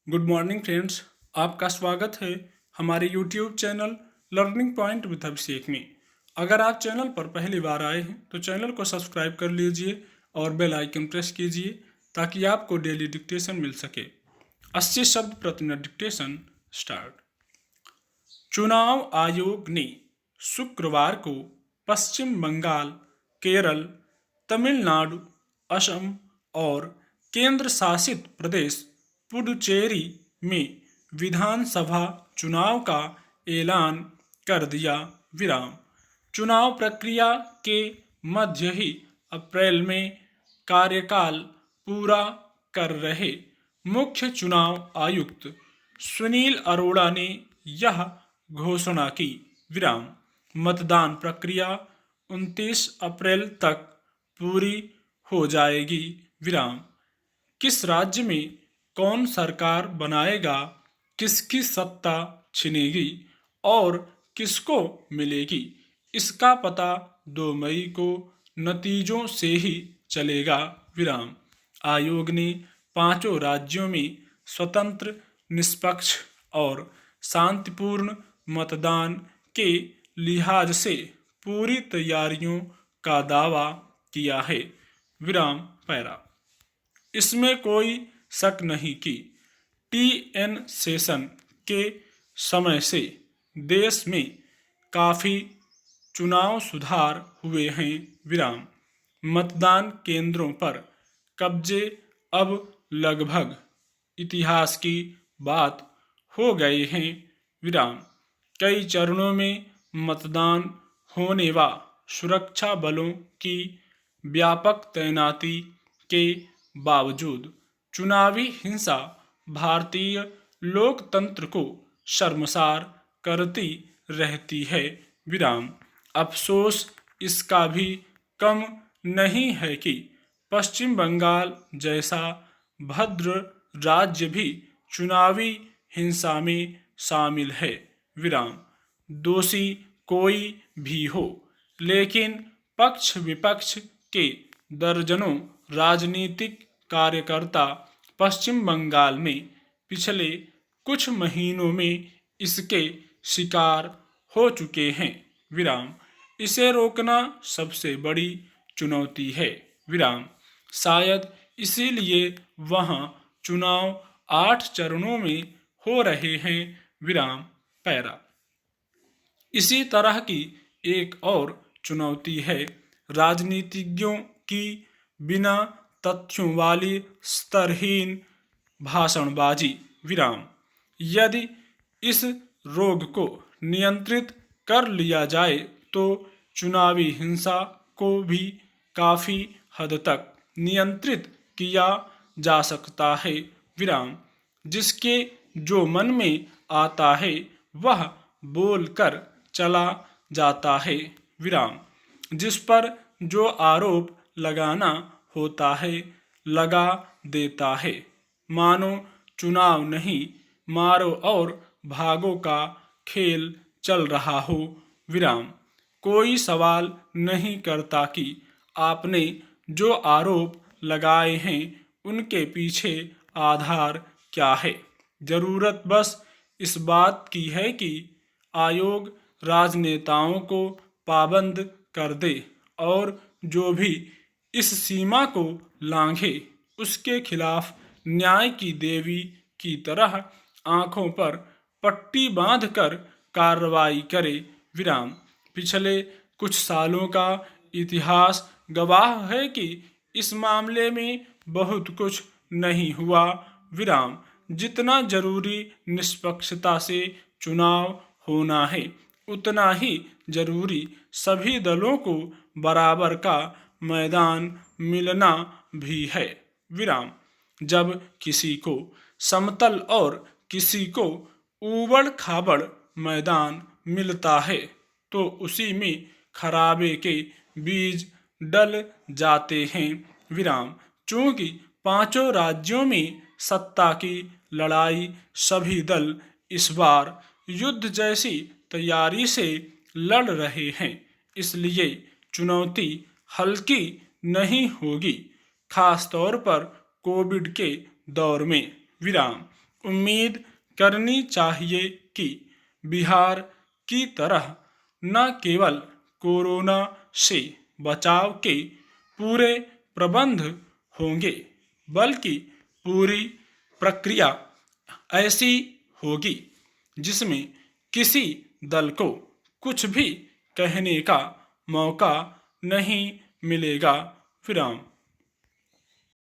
Good morning friends. आपका स्वागत है हमारे YouTube channel learning point with Abhishek में। अगर आप चैनल पर पहली बार आए हैं तो चैनल को सब्सक्राइब कर लीजिए और बेल आइकन प्रेस कीजिए ताकि आपको डेली डिक्टेशन मिल सके। 80 शब्द प्रति मिनट डिक्टेशन स्टार्ट। चुनाव आयोग ने शुक्रवार को पश्चिम बंगाल, केरल, तमिलनाडु, असम और केंद्र शासित प्रदेश पुडुचेरी में विधानसभा चुनाव का ऐलान कर दिया। विराम। चुनाव प्रक्रिया के मध्य ही अप्रैल में कार्यकाल पूरा कर रहे मुख्य चुनाव आयुक्त सुनील अरोड़ा ने यह घोषणा की। विराम। मतदान प्रक्रिया 29 अप्रैल तक पूरी हो जाएगी। विराम। किस राज्य में कौन सरकार बनाएगा, किसकी सत्ता छिनेगी और किसको मिलेगी, इसका पता 2 मई को नतीजों से ही चलेगा। विराम। आयोग ने 5 राज्यों में स्वतंत्र, निष्पक्ष और शांतिपूर्ण मतदान के लिहाज से पूरी तैयारियों का दावा किया है। विराम पैरा। इसमें कोई शक नहीं कि टी.एन. शेषन के समय से देश में काफ़ी चुनाव सुधार हुए हैं। विराम। मतदान केंद्रों पर कब्जे अब लगभग इतिहास की बात हो गए हैं। विराम। कई चरणों में मतदान होने व सुरक्षा बलों की व्यापक तैनाती के बावजूद चुनावी हिंसा भारतीय लोकतंत्र को शर्मसार करती रहती है। विराम। अफसोस इसका भी कम नहीं है कि पश्चिम बंगाल जैसा भद्र राज्य भी चुनावी हिंसा में शामिल है। विराम। दोषी कोई भी हो, लेकिन पक्ष विपक्ष के दर्जनों राजनीतिक कार्यकर्ता पश्चिम बंगाल में पिछले कुछ महीनों में इसके शिकार हो चुके हैं। विराम। इसे रोकना सबसे बड़ी चुनौती है। विराम। शायद इसीलिए वहाँ चुनाव 8 चरणों में हो रहे हैं। विराम पैरा। इसी तरह की एक और चुनौती है राजनीतिज्ञों की बिना तथ्यों वाली स्तरहीन भाषणबाजी। विराम। यदि इस रोग को नियंत्रित कर लिया जाए तो चुनावी हिंसा को भी काफ़ी हद तक नियंत्रित किया जा सकता है। विराम। जिसके जो मन में आता है वह बोलकर चला जाता है। विराम। जिस पर जो आरोप लगाना होता है लगा देता है, मानो चुनाव नहीं मारो और भागो का खेल चल रहा हो। विराम। कोई सवाल नहीं करता कि आपने जो आरोप लगाए हैं उनके पीछे आधार क्या है। जरूरत बस इस बात की है कि आयोग राजनेताओं को पाबंद कर दे और जो भी इस सीमा को लांघे उसके खिलाफ न्याय की देवी की तरह आंखों पर पट्टी बांधकर कार्रवाई करे। विराम। पिछले कुछ सालों का इतिहास गवाह है कि इस मामले में बहुत कुछ नहीं हुआ। विराम। जितना जरूरी निष्पक्षता से चुनाव होना है उतना ही जरूरी सभी दलों को बराबर का मैदान मिलना भी है। विराम। जब किसी को समतल और किसी को ऊबड़ खाबड़ मैदान मिलता है तो उसी में खराबे के बीज डल जाते हैं। विराम। चूंकि 5 राज्यों में सत्ता की लड़ाई सभी दल इस बार युद्ध जैसी तैयारी से लड़ रहे हैं, इसलिए चुनौती हल्की नहीं होगी, खास तौर पर कोविड के दौर में। विराम। उम्मीद करनी चाहिए कि बिहार की तरह न केवल कोरोना से बचाव के पूरे प्रबंध होंगे, बल्कि पूरी प्रक्रिया ऐसी होगी जिसमें किसी दल को कुछ भी कहने का मौका नहीं मिलेगा। विराम।